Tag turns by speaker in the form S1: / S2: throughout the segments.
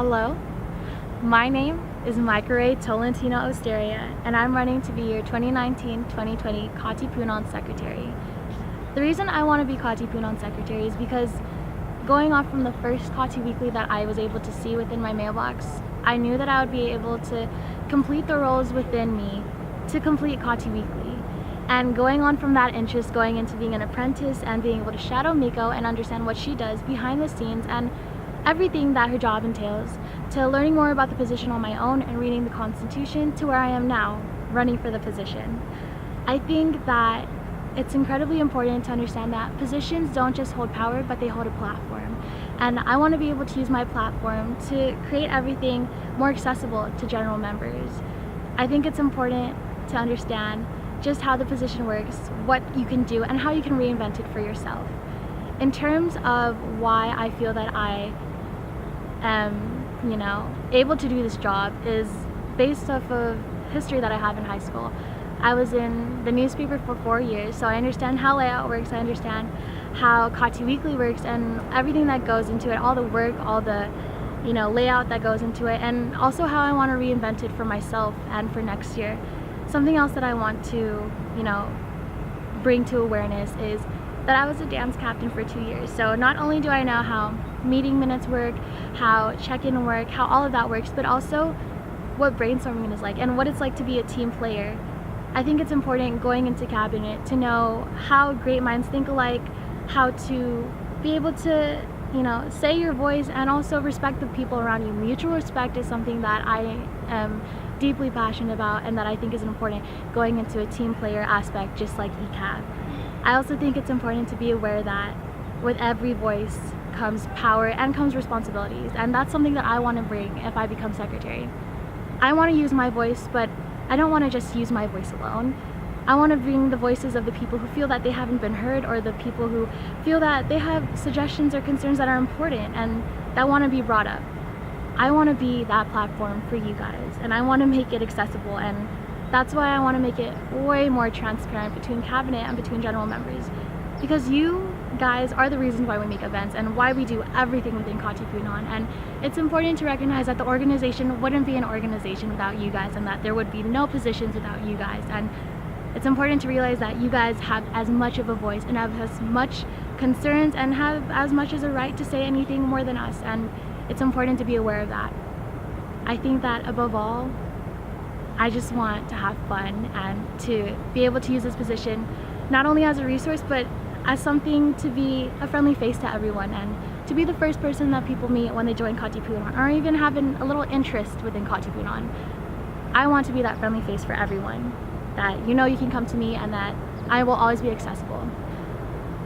S1: Hello, my name is Microwave Tolentino Osteria, and I'm running to be your 2019-2020 Katipunan Secretary. The reason I want to be Katipunan Secretary is because going off from the first Kati Weekly that I was able to see within my mailbox, I knew that I would be able to complete the roles within me to complete Kati Weekly. And going on from that interest, going into being an apprentice and being able to shadow Miko and understand what she does behind the scenes and everything that her job entails, to learning more about the position on my own and reading the Constitution to where I am now, running for the position. I think that it's incredibly important to understand that positions don't just hold power, but they hold a platform. And I want to be able to use my platform to create everything more accessible to general members. I think it's important to understand just how the position works, what you can do, and how you can reinvent it for yourself. In terms of why I feel that I am, able to do this job is based off of history that I have in high school. I was in the newspaper for 4 years, so I understand how layout works, I understand how Kati Weekly works and everything that goes into it, all the work, all the layout that goes into it, and also how I want to reinvent it for myself and for next year. Something else that I want to, bring to awareness is that I was a dance captain for 2 years. So not only do I know how meeting minutes work, how check-in work, how all of that works, but also what brainstorming is like and what it's like to be a team player. I think it's important going into cabinet to know how great minds think alike, how to be able to, say your voice and also respect the people around you. Mutual respect is something that I am deeply passionate about and that I think is important going into a team player aspect, just like ECAB. I also think it's important to be aware that with every voice comes power and comes responsibilities, and that's something that I want to bring if I become secretary. I want to use my voice, but I don't want to just use my voice alone. I want to bring the voices of the people who feel that they haven't been heard, or the people who feel that they have suggestions or concerns that are important and that want to be brought up. I want to be that platform for you guys, and I want to make it accessible, and that's why I want to make it way more transparent between cabinet and between general members, because you guys are the reasons why we make events and why we do everything within Katipunan. And it's important to recognize that the organization wouldn't be an organization without you guys, and that there would be no positions without you guys. And it's important to realize that you guys have as much of a voice and have as much concerns and have as much as a right to say anything more than us, and it's important to be aware of that. I think that above all, I just want to have fun and to be able to use this position not only as a resource, but as something to be a friendly face to everyone and to be the first person that people meet when they join Katipunan or even having a little interest within Katipunan. I want to be that friendly face for everyone, that you can come to me and that I will always be accessible.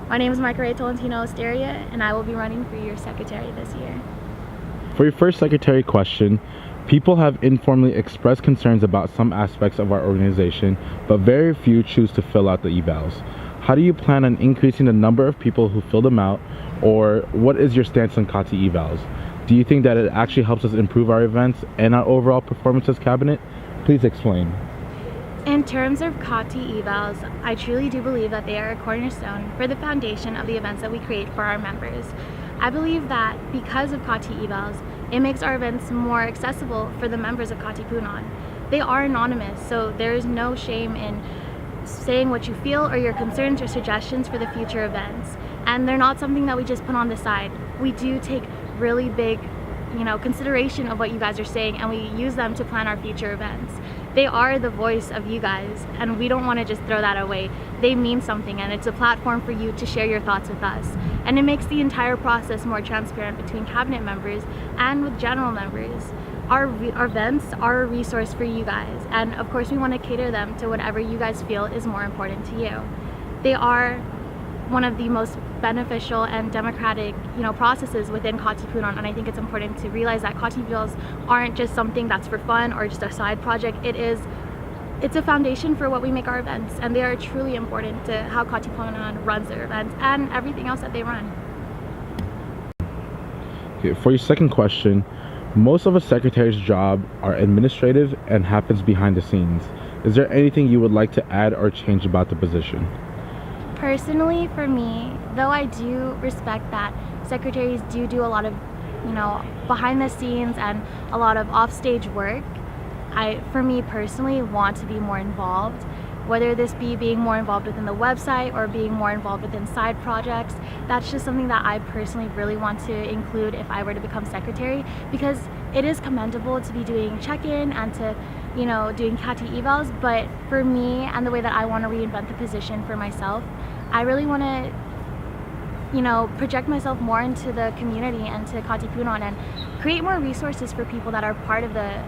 S1: My name is Microwave Tolentino Osteria, and I will be running for your secretary this year.
S2: For your first secretary question, people have informally expressed concerns about some aspects of our organization, but very few choose to fill out the evals. How do you plan on increasing the number of people who fill them out, or what is your stance on Kati evals? Do you think that it actually helps us improve our events and our overall performance as cabinet? Please explain.
S1: In terms of Kati evals, I truly do believe that they are a cornerstone for the foundation of the events that we create for our members. I believe that because of Kati evals, it makes our events more accessible for the members of Katipunan. They are anonymous, so there is no shame in saying what you feel or your concerns or suggestions for the future events. And they're not something that we just put on the side. We do take really big, consideration of what you guys are saying, and we use them to plan our future events. They are the voice of you guys, and we don't want to just throw that away. They mean something, and it's a platform for you to share your thoughts with us. And it makes the entire process more transparent between cabinet members and with general members. Our events are a resource for you guys, and of course we want to cater them to whatever you guys feel is more important to you. They are one of the most beneficial and democratic processes within Katipunan, and I think it's important to realize that Kati evals aren't just something that's for fun or just a side project. It's a foundation for what we make our events, and they are truly important to how Katipunan runs their events and everything else that they run.
S2: Okay, for your second question, most of a secretary's job are administrative and happens behind the scenes. Is there anything you would like to add or change about the position?
S1: Personally, for me, though I do respect that secretaries do a lot of behind the scenes and a lot of offstage work. For me personally, want to be more involved, whether this be being more involved within the website or being more involved within side projects. That's just something that I personally really want to include if I were to become secretary, because it is commendable to be doing check-in and to doing Kati evals, but for me and the way that I want to reinvent the position for myself, I really want to project myself more into the community and to Katipunan and create more resources for people that are part of the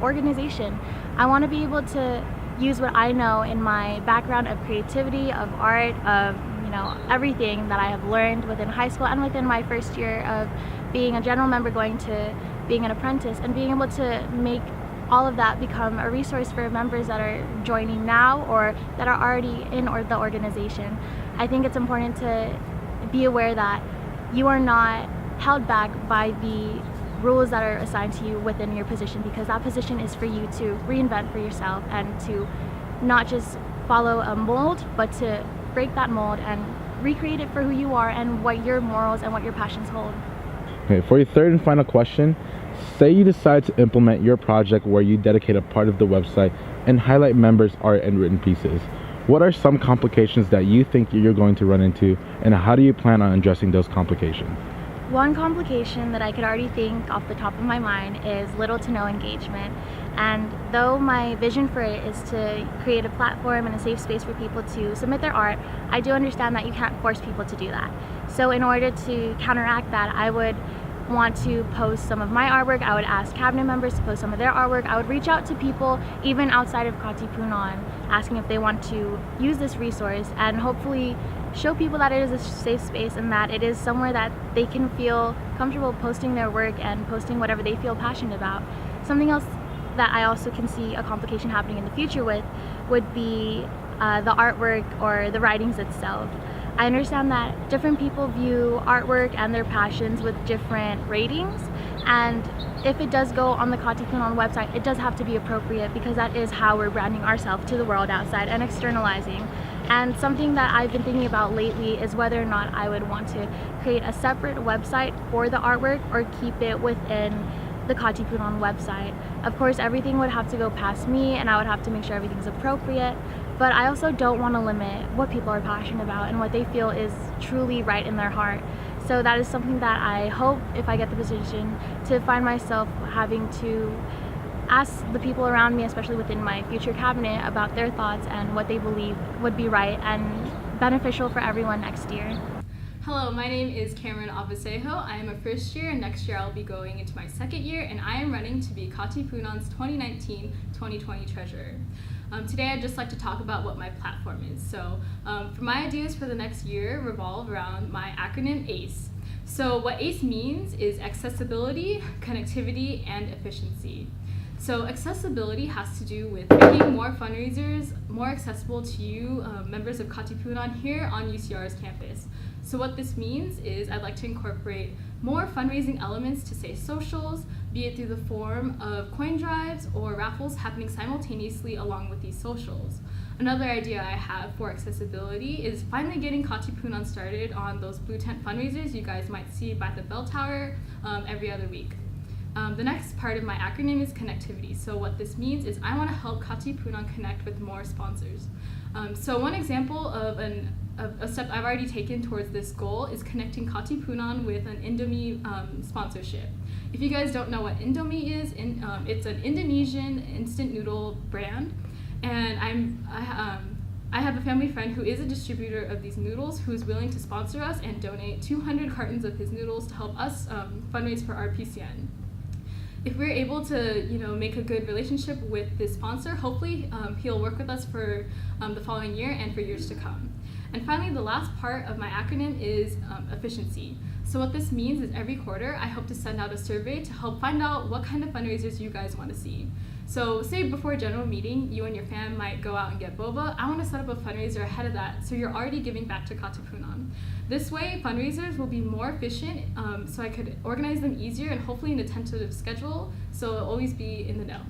S1: organization. I want to be able to use what I know in my background of creativity, of art, of everything that I have learned within high school and within my first year of being a general member going to being an apprentice, and being able to make all of that become a resource for members that are joining now or that are already in the organization. I think it's important to be aware that you are not held back by the rules that are assigned to you within your position, because that position is for you to reinvent for yourself and to not just follow a mold, but to break that mold and recreate it for who you are and what your morals and what your passions hold.
S2: Okay, for your third and final question, say you decide to implement your project where you dedicate a part of the website and highlight members' art and written pieces. What are some complications that you think you're going to run into, and how do you plan on addressing those complications?
S1: One complication that I could already think off the top of my mind is little to no engagement. And though my vision for it is to create a platform and a safe space for people to submit their art, I do understand that you can't force people to do that. So in order to counteract that, I would want to post some of my artwork. I would ask cabinet members to post some of their artwork. I would reach out to people even outside of Katipunan, asking if they want to use this resource, and hopefully show people that it is a safe space and that it is somewhere that they can feel comfortable posting their work and posting whatever they feel passionate about. Something else that I also can see a complication happening in the future with would be the artwork or the writings itself. I understand that different people view artwork and their passions with different ratings, and if it does go on the Katipunan website, it does have to be appropriate, because that is how we're branding ourselves to the world outside and externalizing. And something that I've been thinking about lately is whether or not I would want to create a separate website for the artwork or keep it within the Katipunan website. Of course, everything would have to go past me and I would have to make sure everything's appropriate, but I also don't want to limit what people are passionate about and what they feel is truly right in their heart. So that is something that I hope, if I get the position, to find myself having to ask the people around me, especially within my future cabinet, about their thoughts and what they believe would be right and beneficial for everyone next year.
S3: Hello, my name is Cameron Abasejo. I am a first year, and next year I'll be going into my second year, and I am running to be Katipunan's 2019-2020 treasurer. Today I'd just like to talk about what my platform is. So for my ideas for the next year revolve around my acronym ACE. So what ACE means is accessibility, connectivity, and efficiency. So accessibility has to do with making more fundraisers more accessible to you, members of Katipunan here on UCR's campus. So what this means is I'd like to incorporate more fundraising elements to, say, socials, be it through the form of coin drives or raffles happening simultaneously along with these socials. Another idea I have for accessibility is finally getting Katipunan started on those blue tent fundraisers you guys might see by the bell tower every other week. The next part of my acronym is connectivity. So what this means is I want to help Katipunan connect with more sponsors. So one example of a step I've already taken towards this goal is connecting Katipunan with an Indomie sponsorship. If you guys don't know what Indomie is, it's an Indonesian instant noodle brand, and I have a family friend who is a distributor of these noodles who is willing to sponsor us and donate 200 cartons of his noodles to help us fundraise for our PCN. If we're able to, make a good relationship with this sponsor, hopefully he'll work with us for the following year and for years to come. And finally, the last part of my acronym is efficiency. So what this means is every quarter, I hope to send out a survey to help find out what kind of fundraisers you guys want to see. So say before a general meeting, you and your fam might go out and get boba. I want to set up a fundraiser ahead of that, so you're already giving back to Katipunan. This way, fundraisers will be more efficient, so I could organize them easier and hopefully in a tentative schedule, so it'll always be in the know.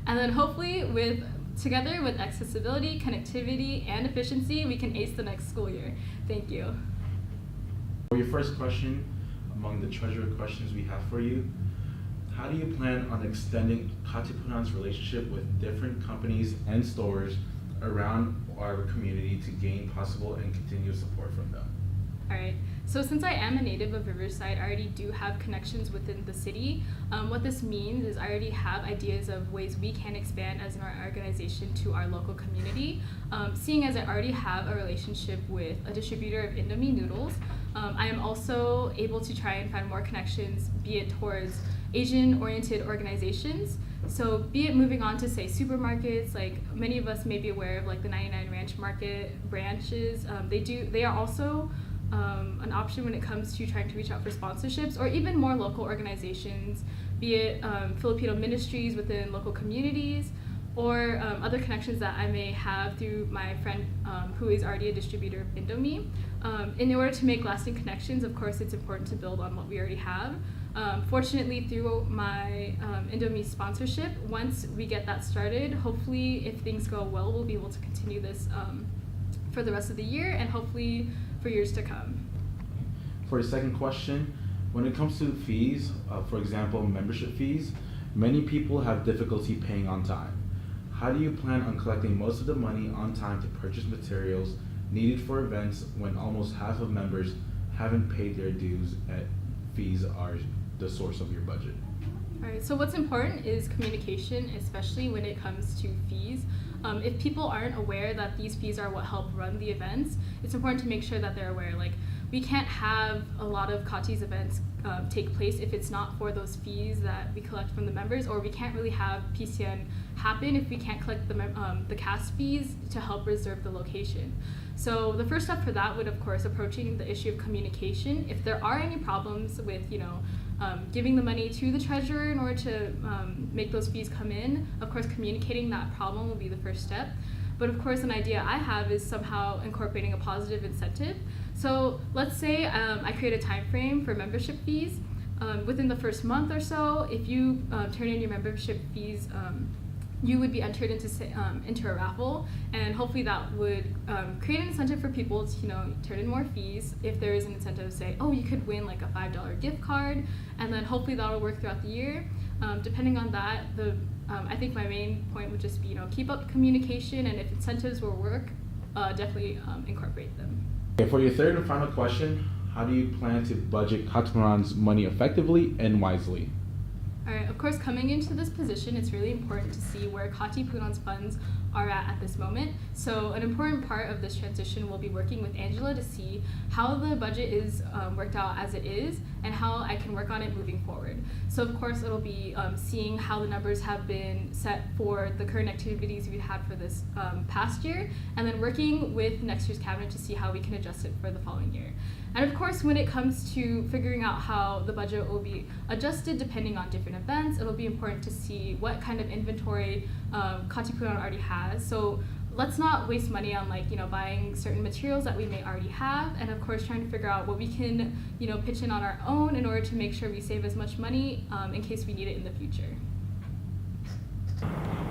S3: And then hopefully, together with accessibility, connectivity, and efficiency, we can ace the next school year. Thank you.
S2: For your first question, among the treasurer questions we have for you. How do you plan on extending Katipunan's relationship with different companies and stores around our community to gain possible and continuous support from them?
S3: All right, so since I am a native of Riverside, I already do have connections within the city. What this means is I already have ideas of ways we can expand as an organization to our local community. Seeing as I already have a relationship with a distributor of Indomie noodles, I am also able to try and find more connections, be it towards Asian-oriented organizations. So be it moving on to say supermarkets, like many of us may be aware of like the 99 Ranch Market branches. They are also an option when it comes to trying to reach out for sponsorships, or even more local organizations, be it Filipino ministries within local communities, or other connections that I may have through my friend who is already a distributor of Indomie. In order to make lasting connections, of course, it's important to build on what we already have. Fortunately, through my Indomie sponsorship, once we get that started, hopefully, if things go well, we'll be able to continue this for the rest of the year and hopefully for years to come.
S2: For the second question, when it comes to fees, for example, membership fees, many people have difficulty paying on time. How do you plan on collecting most of the money on time to purchase materials needed for events when almost half of members haven't paid their dues and fees are the source of your budget?
S3: All right, so what's important is communication, especially when it comes to fees. If people aren't aware that these fees are what help run the events, it's important to make sure that they're aware. Like, we can't have a lot of Kati's events take place if it's not for those fees that we collect from the members, or we can't really have PCN happen if we can't collect the cast fees to help reserve the location. So the first step for that would, of course, approaching the issue of communication. If there are any problems with, giving the money to the treasurer in order to make those fees come in, of course, communicating that problem will be the first step. But of course, an idea I have is somehow incorporating a positive incentive. So let's say I create a time frame for membership fees. Within the first month or so, if you turn in your membership fees, you would be entered into a raffle, and hopefully that would create an incentive for people to turn in more fees. If there is an incentive, say, oh, you could win like a $5 gift card, and then hopefully that'll work throughout the year. Depending on that, I think my main point would just be keep up communication, and if incentives will work, definitely incorporate them.
S2: Okay, for your third and final question, how do you plan to budget Katipunan's money effectively and wisely?
S3: All right, of course, coming into this position, it's really important to see where Katipunan's funds are at this moment. So an important part of this transition will be working with Angela to see how the budget is worked out as it is and how I can work on it moving forward. So of course, it'll be seeing how the numbers have been set for the current activities we had for this past year, and then working with next year's cabinet to see how we can adjust it for the following year. And of course, when it comes to figuring out how the budget will be adjusted depending on different events, it'll be important to see what kind of inventory Katipunan already has. So let's not waste money on buying certain materials that we may already have, and of course trying to figure out what we can pitch in on our own in order to make sure we save as much money in case we need it in the future.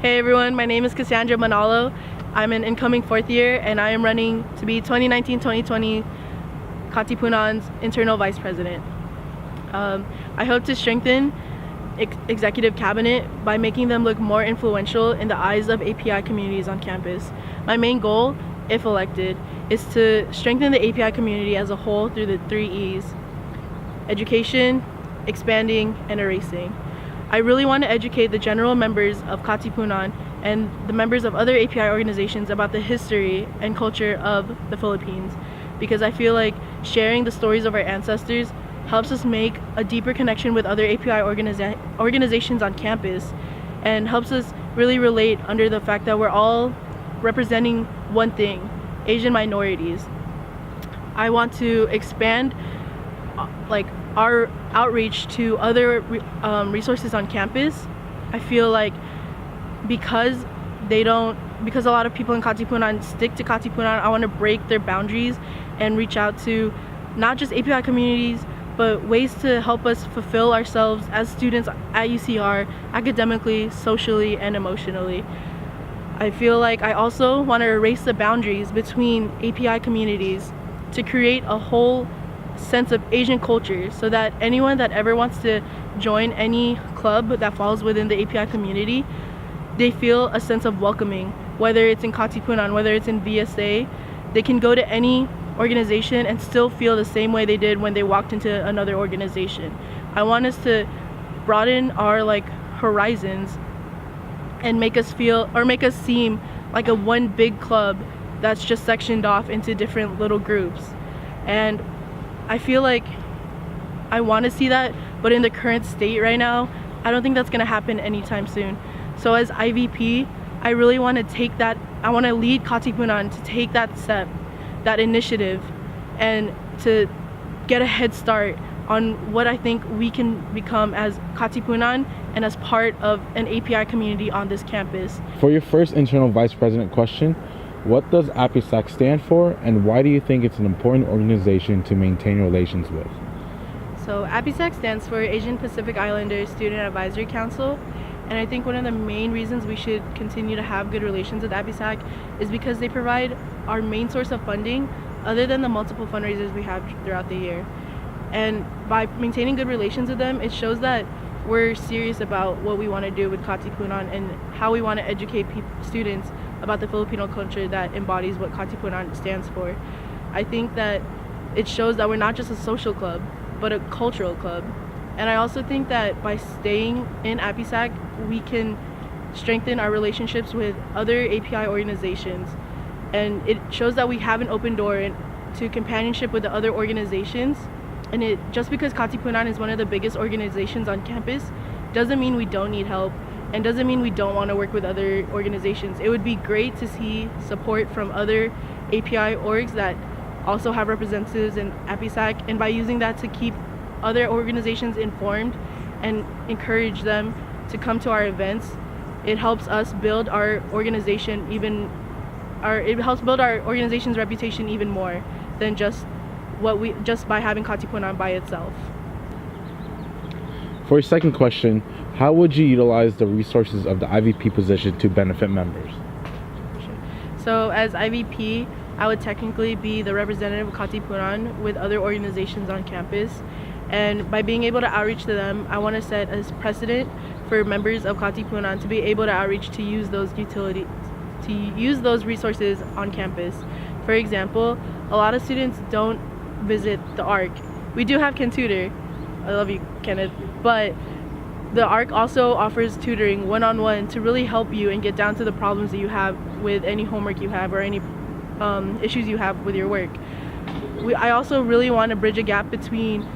S4: Hey everyone, my name is Cassandra Manalo. I'm an incoming fourth year, and I am running to be 2019-2020 Katipunan's internal vice president. I hope to strengthen executive cabinet by making them look more influential in the eyes of API communities on campus. My main goal, if elected, is to strengthen the API community as a whole through the 3 E's: education, expanding, and erasing. I really want to educate the general members of Katipunan and the members of other API organizations about the history and culture of the Philippines, because I feel like sharing the stories of our ancestors helps us make a deeper connection with other API organizations on campus, and helps us really relate under the fact that we're all representing one thing: Asian minorities. I want to expand our outreach to other resources on campus. I feel like because a lot of people in Katipunan stick to Katipunan, I want to break their boundaries and reach out to not just API communities, but ways to help us fulfill ourselves as students at UCR, academically, socially, and emotionally. I feel like I also want to erase the boundaries between API communities to create a whole sense of Asian culture, so that anyone that ever wants to join any club that falls within the API community, they feel a sense of welcoming. Whether it's in Katipunan, whether it's in VSA, they can go to any organization and still feel the same way they did when they walked into another organization. I want us to broaden our horizons and make us seem like a one big club that's just sectioned off into different little groups. And I feel like I want to see that, but in the current state right now, I don't think that's going to happen anytime soon. So as IVP, I really want to take that, I want to lead Katipunan to take that step, that initiative, and to get a head start on what I think we can become as Katipunan and as part of an API community on this campus.
S2: For your first internal vice president question, what does APISAC stand for, and why do you think it's an important organization to maintain relations with?
S4: So APISAC stands for Asian Pacific Islanders Student Advisory Council, and I think one of the main reasons we should continue to have good relations with APISAC is because they provide our main source of funding other than the multiple fundraisers we have throughout the year. And by maintaining good relations with them, it shows that we're serious about what we want to do with Katipunan and how we want to educate students about the Filipino culture that embodies what Katipunan stands for. I think that it shows that we're not just a social club, but a cultural club. And I also think that by staying in APISAC, we can strengthen our relationships with other API organizations. And it shows that we have an open door to companionship with the other organizations. And just because Katipunan is one of the biggest organizations on campus doesn't mean we don't need help, and doesn't mean we don't want to work with other organizations. It would be great to see support from other API orgs that also have representatives in APISAC, and by using that to keep other organizations informed and encourage them to come to our events, it helps us build our organization it helps build our organization's reputation even more than just by having Katipunan by itself.
S2: For your second question, how would you utilize the resources of the IVP position to benefit members?
S4: So as IVP, I would technically be the representative of Katipunan with other organizations on campus. And by being able to outreach to them, I want to set a precedent for members of Katipunan to be able to outreach to use those resources on campus. For example, a lot of students don't visit the ARC. We do have Ken Tutor, I love you, Kenneth, but the ARC also offers tutoring one-on-one to really help you and get down to the problems that you have with any homework you have or any issues you have with your work. I also really want to bridge a gap between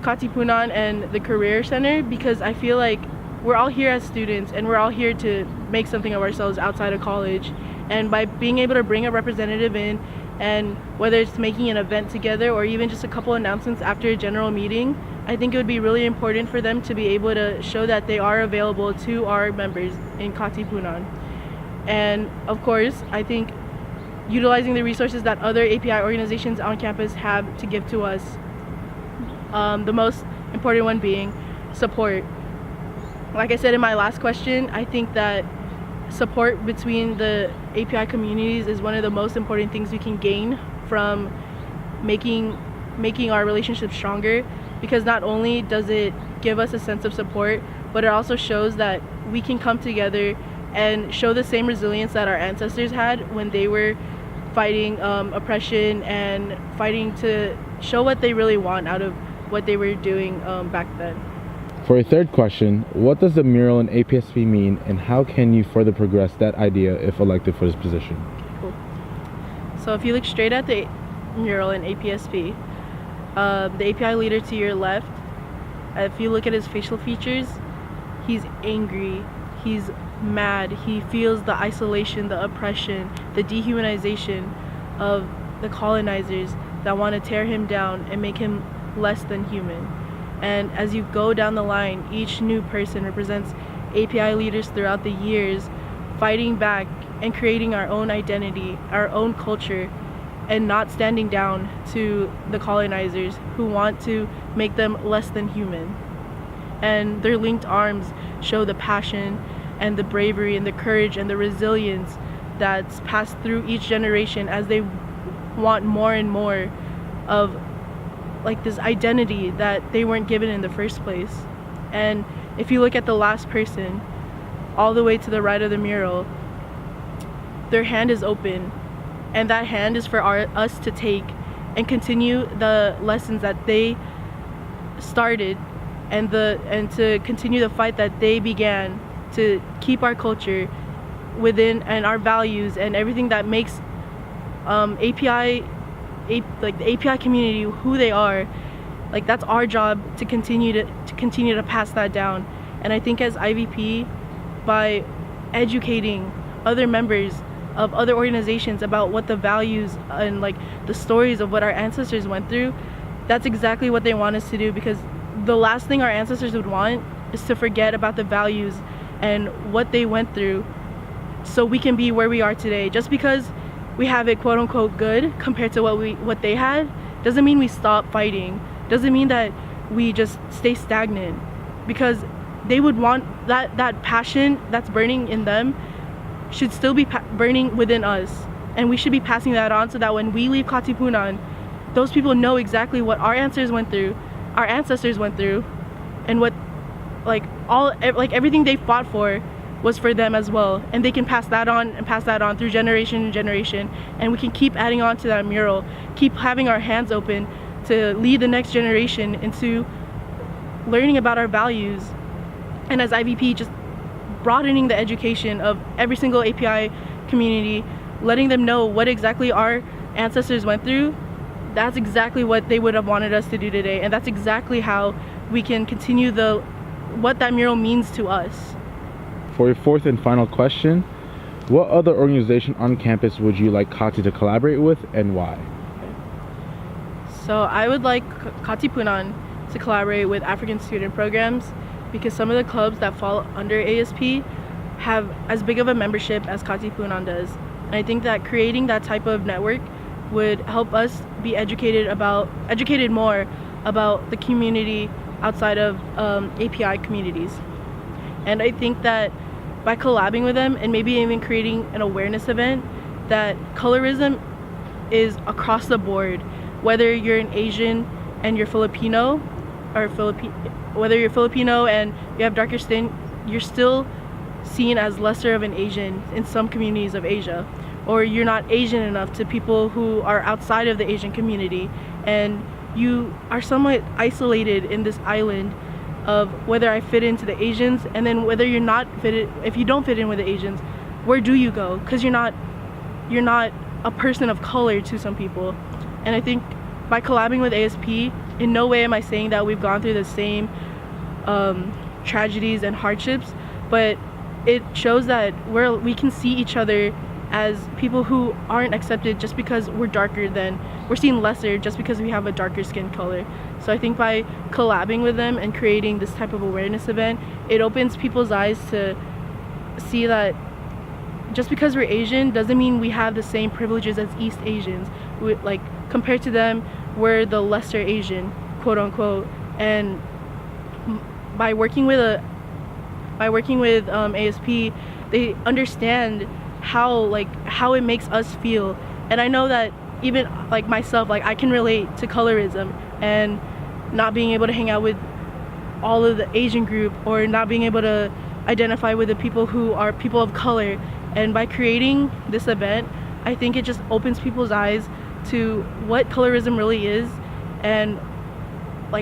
S4: Katipunan and the Career Center, because I feel like we're all here as students and we're all here to make something of ourselves outside of college. And by being able to bring a representative in, and whether it's making an event together or even just a couple announcements after a general meeting, I think it would be really important for them to be able to show that they are available to our members in Katipunan. And of course, I think utilizing the resources that other API organizations on campus have to give to us, the most important one being support. Like I said in my last question, I think that support between the API communities is one of the most important things we can gain from making our relationship stronger, because not only does it give us a sense of support, but it also shows that we can come together and show the same resilience that our ancestors had when they were fighting oppression and fighting to show what they really want out of what they were doing back then.
S2: For your third question, what does the mural in APSP mean, and how can you further progress that idea if elected for this position?
S4: Cool. So if you look straight at the mural in APSP, the API leader to your left, if you look at his facial features, he's angry, he's mad, he feels the isolation, the oppression, the dehumanization of the colonizers that want to tear him down and make him less than human. And as you go down the line, each new person represents API leaders throughout the years, fighting back and creating our own identity, our own culture, and not standing down to the colonizers who want to make them less than human. And their linked arms show the passion and the bravery and the courage and the resilience that's passed through each generation as they want more and more of like this identity that they weren't given in the first place. And if you look at the last person, all the way to the right of the mural, their hand is open, and that hand is for us to take and continue the lessons that they started, and to continue the fight that they began, to keep our culture within and our values and everything that makes the API community who they are. Like, that's our job to continue to pass that down. And I think as IVP, by educating other members of other organizations about what the values and like the stories of what our ancestors went through, that's exactly what they want us to do, because the last thing our ancestors would want is to forget about the values and what they went through so we can be where we are today. Just because we have it quote unquote good compared to what they had doesn't mean we stop fighting, doesn't mean that we just stay stagnant, because they would want that passion that's burning in them should still be burning within us, and we should be passing that on so that when we leave Katipunan, those people know exactly what our ancestors went through, and what everything they fought for was for them as well, and they can pass that on through generation and generation, and we can keep adding on to that mural, keep having our hands open to lead the next generation into learning about our values. And as IVP, just broadening the education of every single API community, letting them know what exactly our ancestors went through. That's exactly what they would have wanted us to do today, and that's exactly how we can continue what that mural means to us.
S2: For your fourth and final question, what other organization on campus would you like Kati to collaborate with, and why?
S4: So I would like Katipunan to collaborate with African student programs, because some of the clubs that fall under ASP have as big of a membership as Katipunan does. And I think that creating that type of network would help us be educated more about the community outside of API communities. And I think that by collabing with them and maybe even creating an awareness event, that colorism is across the board, whether you're an Asian and you're Filipino, or whether you're Filipino and you have darker skin, you're still seen as lesser of an Asian in some communities of Asia, or you're not Asian enough to people who are outside of the Asian community, and you are somewhat isolated in this island of whether I fit into the Asians, and then whether you're not fitted. If you don't fit in with the Asians, where do you go? Because you're not a person of color to some people. And I think by collabing with ASP, in no way am I saying that we've gone through the same tragedies and hardships, but it shows that we can see each other as people who aren't accepted just because we're seen lesser just because we have a darker skin color. So I think by collabing with them and creating this type of awareness event, it opens people's eyes to see that just because we're Asian doesn't mean we have the same privileges as East Asians. Compared to them, we're the lesser Asian, quote unquote. And by working with ASP, they understand how it makes us feel. And I know that even like myself, I can relate to colorism and not being able to hang out with all of the Asian group, or not being able to identify with the people who are people of color. And by creating this event, I think it just opens people's eyes to what colorism really is and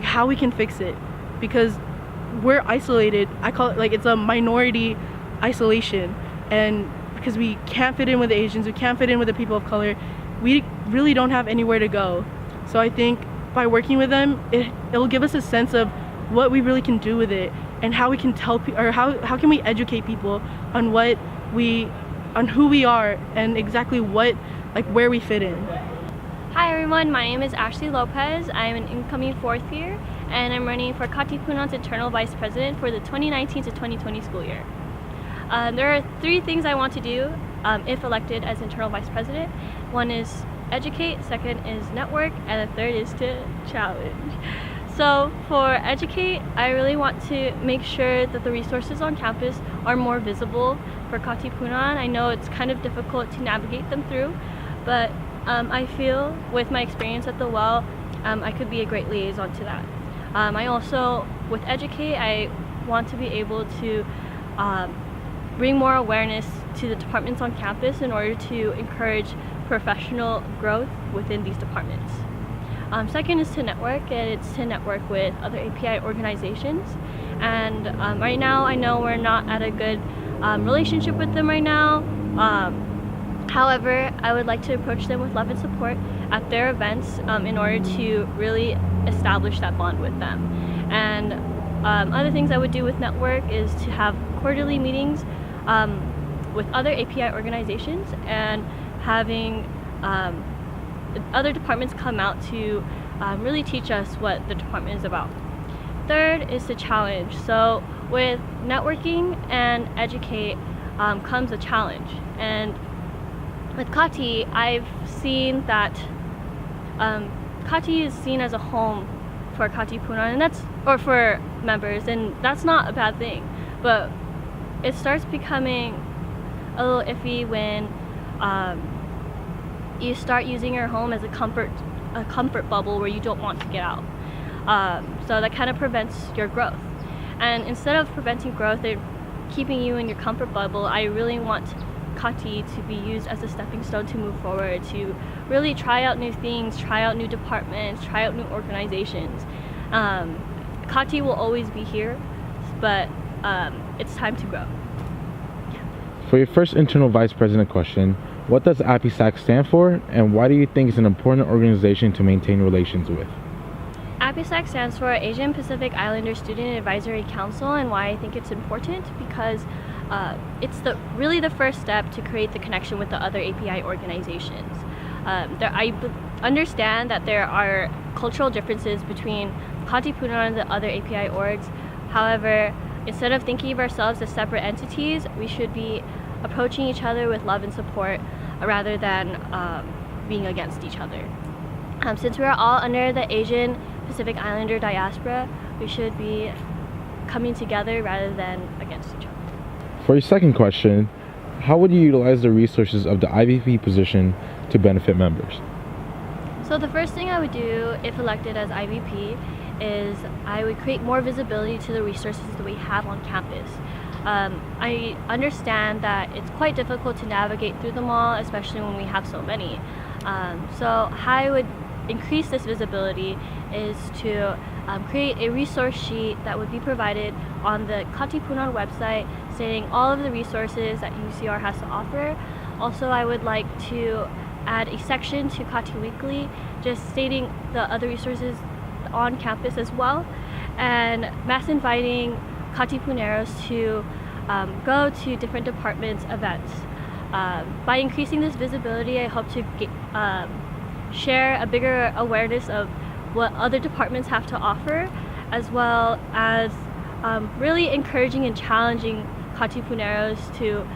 S4: how we can fix it, because we're isolated. I call it it's a minority isolation, and because we can't fit in with the Asians, we can't fit in with the people of color, we really don't have anywhere to go. So I think by working with them, it'll give us a sense of what we really can do with it, and how we can tell or how can we educate people on who we are and exactly where we fit in.
S5: Hi everyone, my name is Ashley Lopez. I'm an incoming 4th year, and I'm running for Katipunan's Internal Vice President for the 2019 to 2020 school year. There are 3 things I want to do if elected as Internal Vice President. One is educate, second is network, and the third is to challenge. So for educate, I really want to make sure that the resources on campus are more visible for Katipunan. I know it's kind of difficult to navigate them through, but I feel with my experience at the Well, I could be a great liaison to that. I also, with Educate, I want to be able to bring more awareness to the departments on campus in order to encourage professional growth within these departments. Second is to network, and it's to network with other API organizations. And right now, I know we're not at a good relationship with them right now. However, I would like to approach them with love and support at their events in order to really establish that bond with them. And other things I would do with network is to have quarterly meetings with other API organizations and having other departments come out to really teach us what the department is about. Third is to challenge. So with networking and Educate comes a challenge. And with Kati, I've seen that Kati is seen as a home for Katipunan, or for members, and that's not a bad thing. But it starts becoming a little iffy when you start using your home as a comfort bubble where you don't want to get out. So that kind of prevents your growth. And instead of preventing growth and keeping you in your comfort bubble, I really want Kati to be used as a stepping stone to move forward, to really try out new things, try out new departments, try out new organizations. Kati will always be here, but it's time to grow.
S2: For your first internal vice president question, what does APSAC stand for, and why do you think it's an important organization to maintain relations with?
S5: APSAC stands for Asian Pacific Islander Student Advisory Council, and why I think it's important because it's really the first step to create the connection with the other API organizations. I understand that there are cultural differences between Katipunan and the other API orgs. However, instead of thinking of ourselves as separate entities, we should be approaching each other with love and support rather than being against each other. Since we're all under the Asian Pacific Islander diaspora, we should be coming together rather than against each other.
S2: For your second question, how would you utilize the resources of the IVP position to benefit members?
S5: So the first thing I would do if elected as IVP is I would create more visibility to the resources that we have on campus. I understand that it's quite difficult to navigate through them all, especially when we have so many. So how I would increase this visibility is to create a resource sheet that would be provided on the Katipunan website stating all of the resources that UCR has to offer. Also, I would like to add a section to Kati Weekly just stating the other resources on campus as well, and mass inviting Katipuneros to go to different departments' events. By increasing this visibility, I hope to share a bigger awareness of what other departments have to offer, as well as really encouraging and challenging Katipuneros to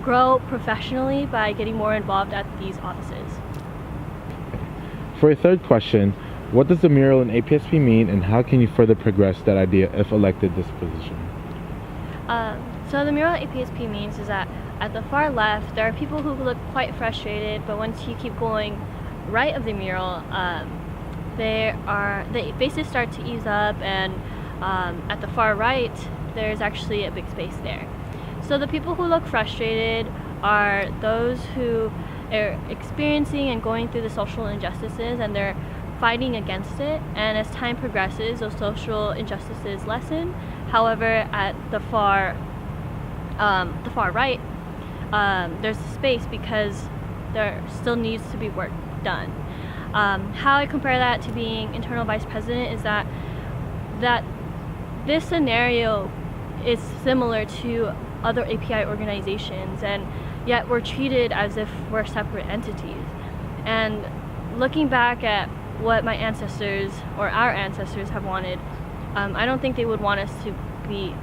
S5: grow professionally by getting more involved at these offices.
S2: For your third question, what does the mural in APSP mean, and how can you further progress that idea if elected this position?
S5: So the mural APSP means is that at the far left, there are people who look quite frustrated, but once you keep going right of the mural, the faces start to ease up, and at the far right, there's actually a big space there. So the people who look frustrated are those who are experiencing and going through the social injustices, and they're fighting against it, and as time progresses, those social injustices lessen. However, at the far right, there's a space because there still needs to be work done. How I compare that to being internal vice president is that this scenario is similar to other API organizations, and yet we're treated as if we're separate entities. And looking back at what my ancestors or our ancestors have wanted, I don't think they would want us to be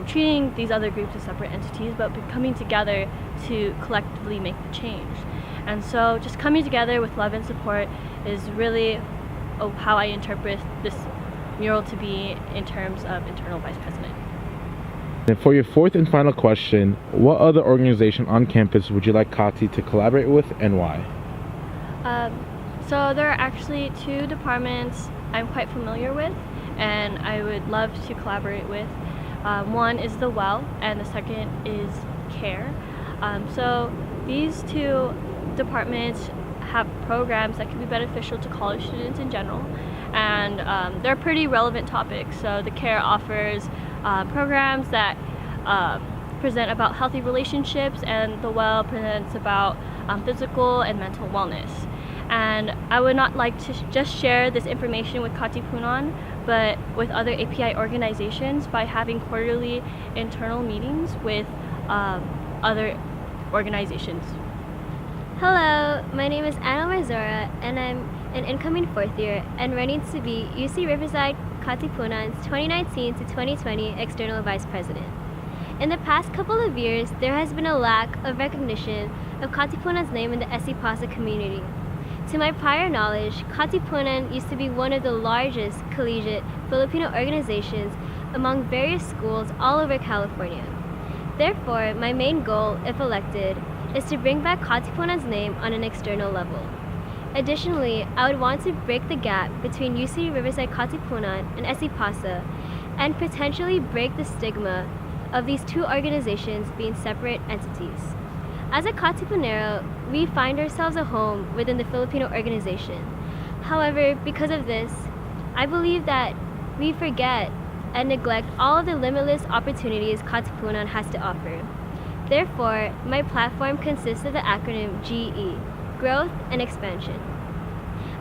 S5: treating these other groups as separate entities, but coming together to collectively make the change. And so just coming together with love and support is really how I interpret this mural to be in terms of internal vice president.
S2: And for your fourth and final question, what other organization on campus would you like Kati to collaborate with and why?
S5: So there are actually two departments I'm quite familiar with and I would love to collaborate with. One is the WELL and the second is CARE. So these two departments have programs that can be beneficial to college students in general, and they're pretty relevant topics. So the CARE offers programs that present about healthy relationships, and the WELL presents about physical and mental wellness. And I would not like to just share this information with Katipunan, but with other API organizations by having quarterly internal meetings with other organizations.
S6: Hello, my name is Anna Marzora and I'm an incoming fourth year and running to be UC Riverside Katipunan's 2019 to 2020 External Vice President. In the past couple of years, there has been a lack of recognition of Katipunan's name in the SC PASA community. To my prior knowledge, Katipunan used to be one of the largest collegiate Filipino organizations among various schools all over California. Therefore, my main goal, if elected, is to bring back Katipunan's name on an external level. Additionally, I would want to break the gap between UC Riverside Katipunan and SC PASA and potentially break the stigma of these two organizations being separate entities. As a Katipunero, we find ourselves a home within the Filipino organization. However, because of this, I believe that we forget and neglect all of the limitless opportunities Katipunan has to offer. Therefore, my platform consists of the acronym GE, Growth and Expansion.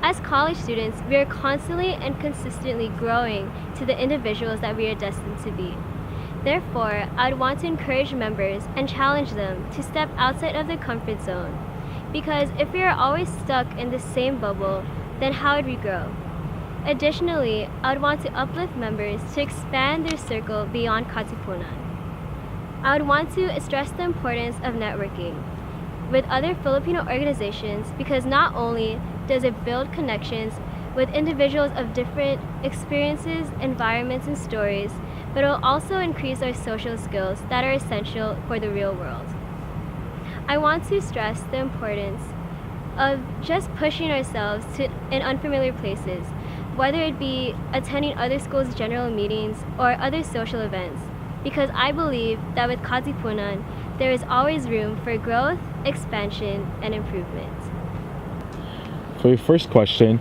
S6: As college students, we are constantly and consistently growing to the individuals that we are destined to be. Therefore, I would want to encourage members and challenge them to step outside of their comfort zone. Because if we are always stuck in the same bubble, then how would we grow? Additionally, I would want to uplift members to expand their circle beyond Katipunan. I would want to stress the importance of networking with other Filipino organizations because not only does it build connections with individuals of different experiences, environments, and stories, but it will also increase our social skills that are essential for the real world. I want to stress the importance of just pushing ourselves in unfamiliar places, whether it be attending other schools' general meetings or other social events, because I believe that with Katipunan, there is always room for growth, expansion, and improvement.
S2: For your first question,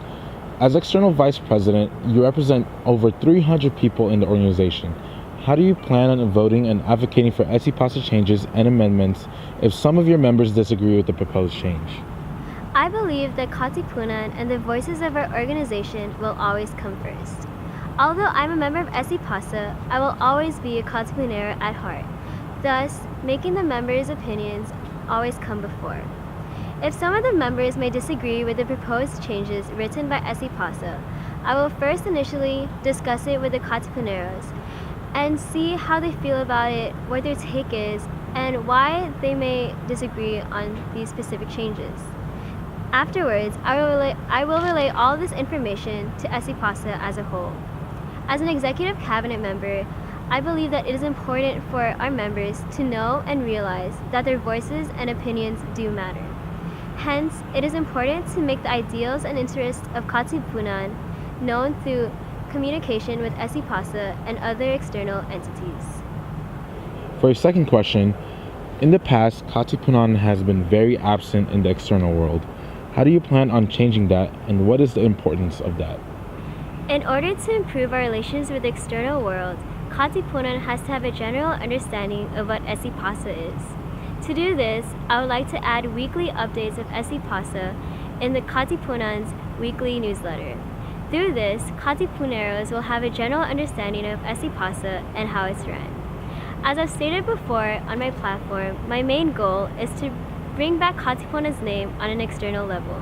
S2: as External Vice President, you represent over 300 people in the organization. How do you plan on voting and advocating for SC PASA changes and amendments if some of your members disagree with the proposed change?
S6: I believe that Katipunan and the voices of our organization will always come first. Although I'm a member of SC PASA, I will always be a Katipunero at heart, thus making the members' opinions always come before. If some of the members may disagree with the proposed changes written by SC PASA, I will first initially discuss it with the Katipuneros and see how they feel about it, what their take is, and why they may disagree on these specific changes. Afterwards, I will relay all this information to SC PASA as a whole. As an executive cabinet member, I believe that it is important for our members to know and realize that their voices and opinions do matter. Hence, it is important to make the ideals and interests of Katipunan known through communication with SC PASA and other external entities.
S2: For your second question, in the past, Katipunan has been very absent in the external world. How do you plan on changing that, and what is the importance of that?
S6: In order to improve our relations with the external world, Katipunan has to have a general understanding of what SC PASA is. To do this, I would like to add weekly updates of SC PASA in the Katipunan's weekly newsletter. Through this, Katipuneros will have a general understanding of SC PASA and how it's run. As I've stated before on my platform, my main goal is to bring back Katipunan's name on an external level.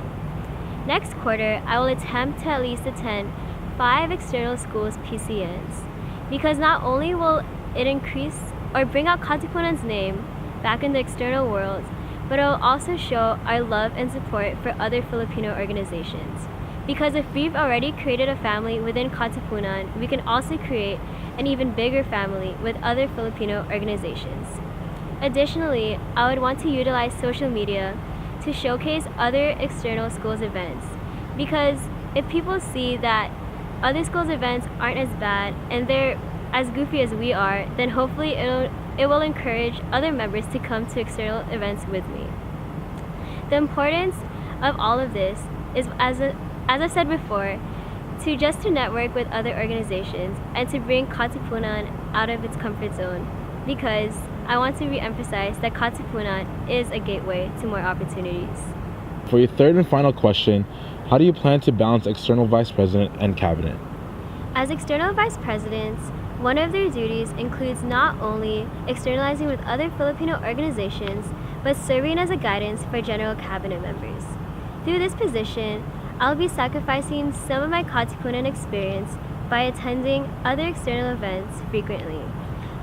S6: Next quarter, I will attempt to at least attend 5 external schools' PCNs, because not only will it increase or bring out Katipunan's name back in the external world, but it will also show our love and support for other Filipino organizations. Because if we've already created a family within Katipunan, we can also create an even bigger family with other Filipino organizations. Additionally, I would want to utilize social media to showcase other external schools events, because if people see that other schools events aren't as bad and they're as goofy as we are, then hopefully it will encourage other members to come to external events with me. The importance of all of this is, as I've said before, to network with other organizations and to bring Katipunan out of its comfort zone, because I want to re-emphasize that Katipunan is a gateway to more opportunities.
S2: For your third and final question, how do you plan to balance external vice president and cabinet?
S6: As external vice presidents, one of their duties includes not only externalizing with other Filipino organizations, but serving as a guidance for general cabinet members. Through this position, I'll be sacrificing some of my Katipunan experience by attending other external events frequently.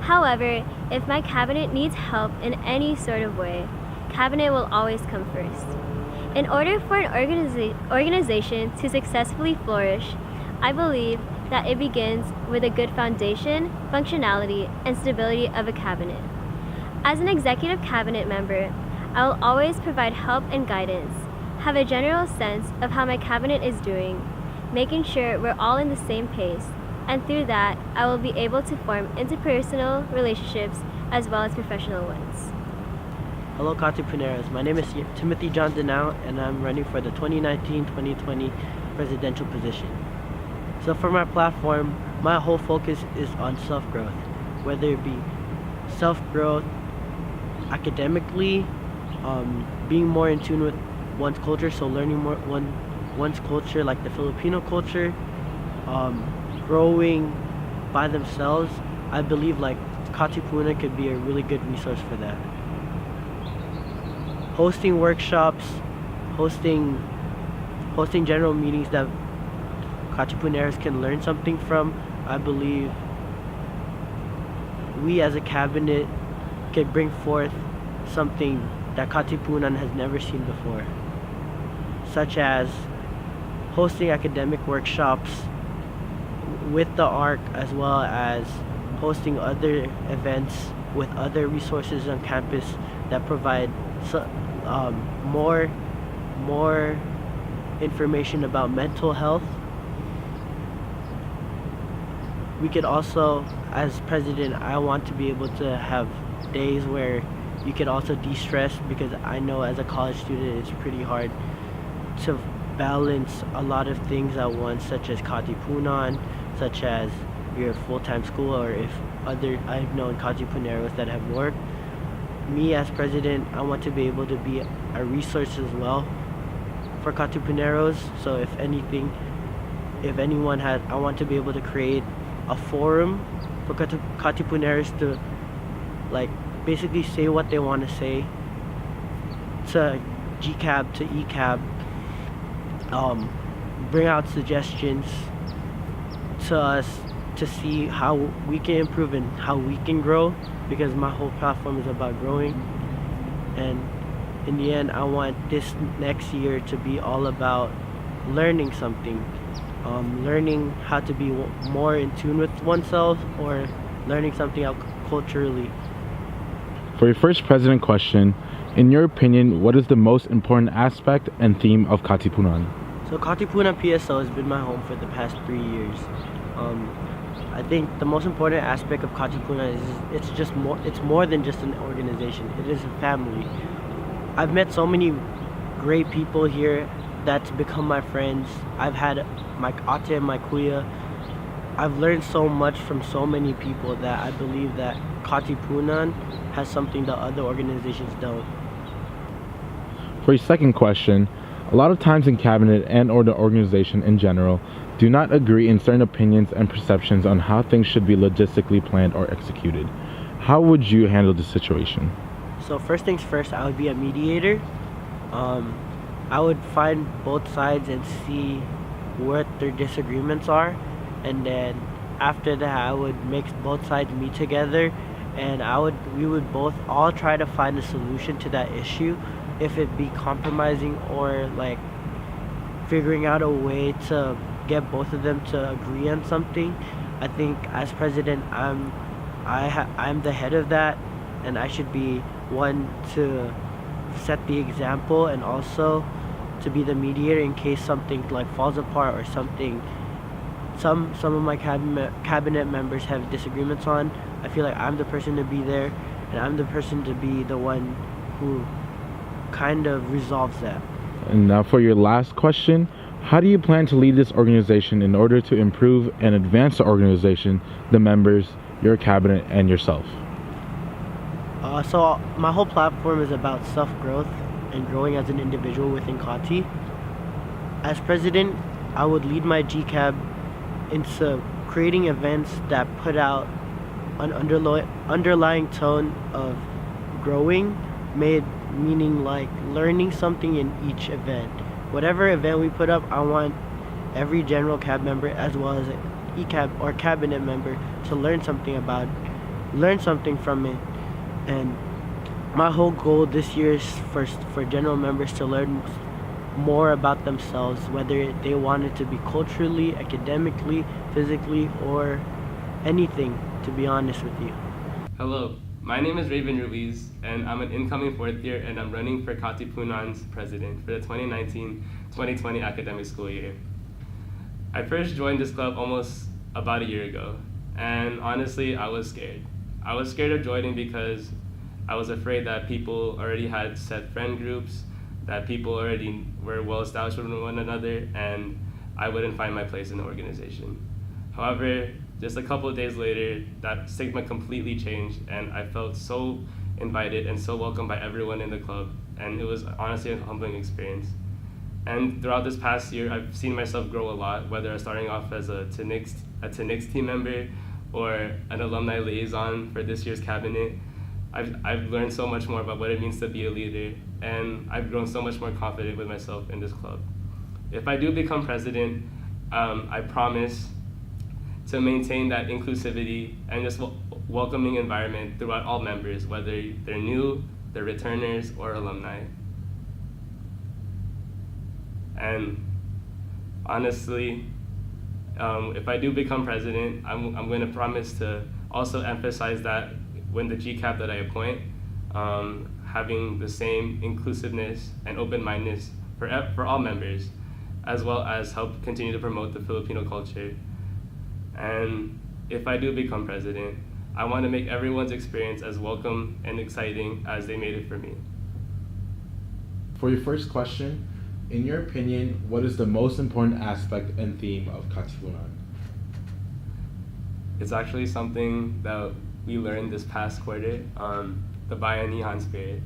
S6: However, if my cabinet needs help in any sort of way, cabinet will always come first. In order for an organization to successfully flourish, I believe that it begins with a good foundation, functionality, and stability of a cabinet. As an executive cabinet member, I will always provide help and guidance, have a general sense of how my cabinet is doing, making sure we're all in the same pace, and through that, I will be able to form interpersonal relationships as well as professional ones.
S7: Hello Katipuneros, my name is Timothy John Denau and I'm running for the 2019-2020 presidential position. So for my platform, my whole focus is on self-growth, whether it be self-growth academically, being more in tune with one's culture, so learning more one's culture, like the Filipino culture, growing by themselves. I believe like Katipunan could be a really good resource for that. Hosting workshops, hosting general meetings that Katipuneros can learn something from. I believe we as a cabinet can bring forth something that Katipunan has never seen before, such as hosting academic workshops with the ARC, as well as hosting other events with other resources on campus that provide more information about mental health. We could also, as president, I want to be able to have days where you could also de-stress, because I know as a college student it's pretty hard to balance a lot of things at once, such as Katipunan, such as your full-time school, or if I've known Katipuneros that have worked. Me as president, I want to be able to be a resource as well for Katipuneros. So if anyone has, I want to be able to create a forum for Katipuneros to like basically say what they want to say to GCAB, to ECAB, bring out suggestions to us to see how we can improve and how we can grow, because my whole platform is about growing. And in the end, I want this next year to be all about learning something, learning how to be more in tune with oneself, or learning something out culturally.
S2: For your first president question, in your opinion, what is the most important aspect and theme of Katipunan?
S7: So Katipunan PSO has been my home for the past 3 years. I think the most important aspect of Katipunan is it's more than just an organization. It is a family. I've met so many great people here that's become my friends. I've had my ate and my kuya. I've learned so much from so many people that I believe that Katipunan has something that other organizations don't.
S2: For your second question, a lot of times in cabinet and or the organization in general do not agree in certain opinions and perceptions on how things should be logistically planned or executed. How would you handle the situation?
S7: So first things first, I would be a mediator. I would find both sides and see what their disagreements are, and then after that I would make both sides meet together, and we would both all try to find a solution to that issue, if it be compromising or like figuring out a way to get both of them to agree on something. I think as president, I'm the head of that, and I should be one to set the example and also to be the mediator in case something like falls apart or something some of my cabinet members have disagreements on. I feel like I'm the person to be there, and I'm the person to be the one who kind of resolves that.
S2: And now for your last question, how do you plan to lead this organization in order to improve and advance the organization, the members, your cabinet, and yourself?
S7: So my whole platform is about self-growth and growing as an individual within Kati. As president, I would lead my GCAB into creating events that put out an underlying tone of growing, meaning like learning something in each event. Whatever event we put up, I want every general cab member as well as ECAB or cabinet member to learn something from it. And my whole goal this year is for general members to learn more about themselves, whether they want it to be culturally, academically, physically, or anything, to be honest with you.
S8: Hello, my name is Raven Ruiz, and I'm an incoming fourth year, and I'm running for Katipunan's president for the 2019-2020 academic school year. I first joined this club almost about a year ago, and honestly, I was scared. I was scared of joining because I was afraid that people already had set friend groups, that people already were well established with one another, and I wouldn't find my place in the organization. However, just a couple of days later, that stigma completely changed, and I felt so invited and so welcomed by everyone in the club, and it was honestly a humbling experience. And throughout this past year, I've seen myself grow a lot, whether I'm starting off as a TNIX team member or an alumni liaison for this year's cabinet. I've learned so much more about what it means to be a leader, and I've grown so much more confident with myself in this club. If I do become president, I promise to maintain that inclusivity and just welcoming environment throughout all members, whether they're new, they're returners, or alumni. And honestly, if I do become president, I'm going to promise to also emphasize that when the GCAB that I appoint, having the same inclusiveness and open-mindedness for all members, as well as help continue to promote the Filipino culture. And if I do become president, I want to make everyone's experience as welcome and exciting as they made it for me.
S2: For your first question, in your opinion, what is the most important aspect and theme of Katipunan?
S8: It's actually something that we learned this past quarter, the Bayanihan spirit.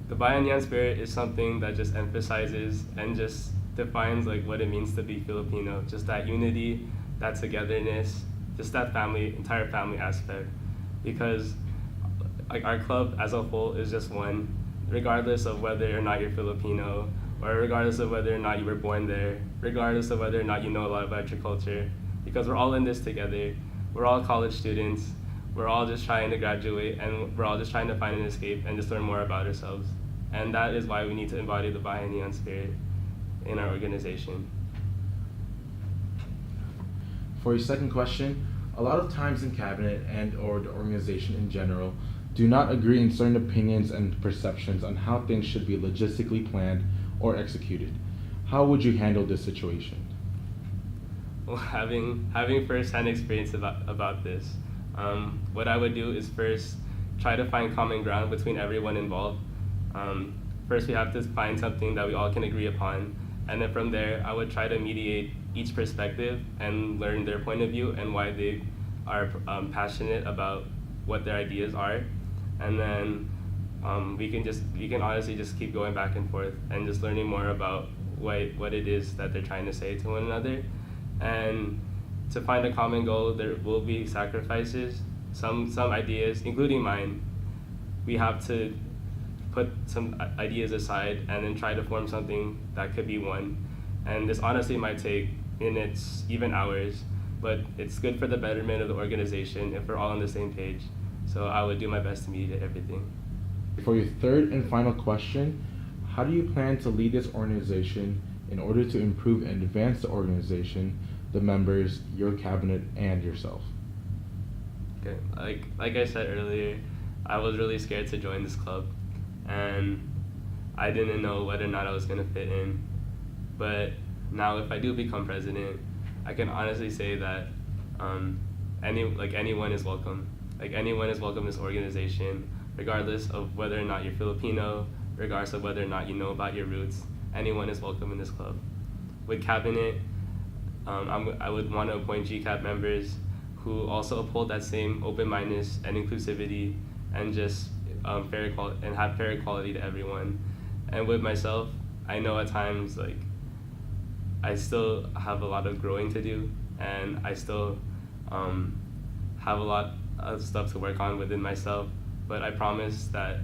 S8: The Bayanihan spirit is something that just emphasizes and just defines like what it means to be Filipino, just that unity, that togetherness, just that entire family aspect. Because like our club as a whole is just one, regardless of whether or not you're Filipino, or regardless of whether or not you were born there, regardless of whether or not you know a lot about your culture, because we're all in this together. We're all college students. We're all just trying to graduate, and we're all just trying to find an escape and just learn more about ourselves. And that is why we need to embody the Bayanihan spirit in our organization.
S2: For your second question, a lot of times in cabinet and or the organization in general do not agree in certain opinions and perceptions on how things should be logistically planned or executed. How would you handle this situation?
S8: Well, having first-hand experience about this, what I would do is first try to find common ground between everyone involved. First, we have to find something that we all can agree upon, and then from there, I would try to mediate each perspective and learn their point of view and why they are passionate about what their ideas are, and then we can honestly just keep going back and forth and just learning more about what it is that they're trying to say to one another. And to find a common goal, there will be sacrifices. Some ideas, including mine, we have to put some ideas aside and then try to form something that could be one. And this honestly might take minutes, even hours, but it's good for the betterment of the organization if we're all on the same page. So I would do my best to mediate everything.
S2: For your third and final question, how do you plan to lead this organization in order to improve and advance the organization, the members, your cabinet, and yourself?
S8: Okay, like I said earlier, I was really scared to join this club, and I didn't know whether or not I was gonna fit in. But now, if I do become president, I can honestly say that anyone is welcome. Like, anyone is welcome in this organization, regardless of whether or not you're Filipino, regardless of whether or not you know about your roots. Anyone is welcome in this club. With cabinet, I would want to appoint GCAP members who also uphold that same open-mindedness and inclusivity, and just have fair equality to everyone. And with myself, I know at times I still have a lot of growing to do, and I still have a lot of stuff to work on within myself. But I promise that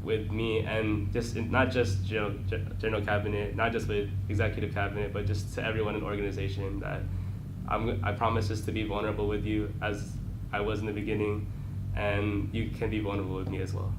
S8: with me, and not just general cabinet, not just with executive cabinet, but just to everyone in the organization, that I promise just to be vulnerable with you as I was in the beginning, and you can be vulnerable with me as well.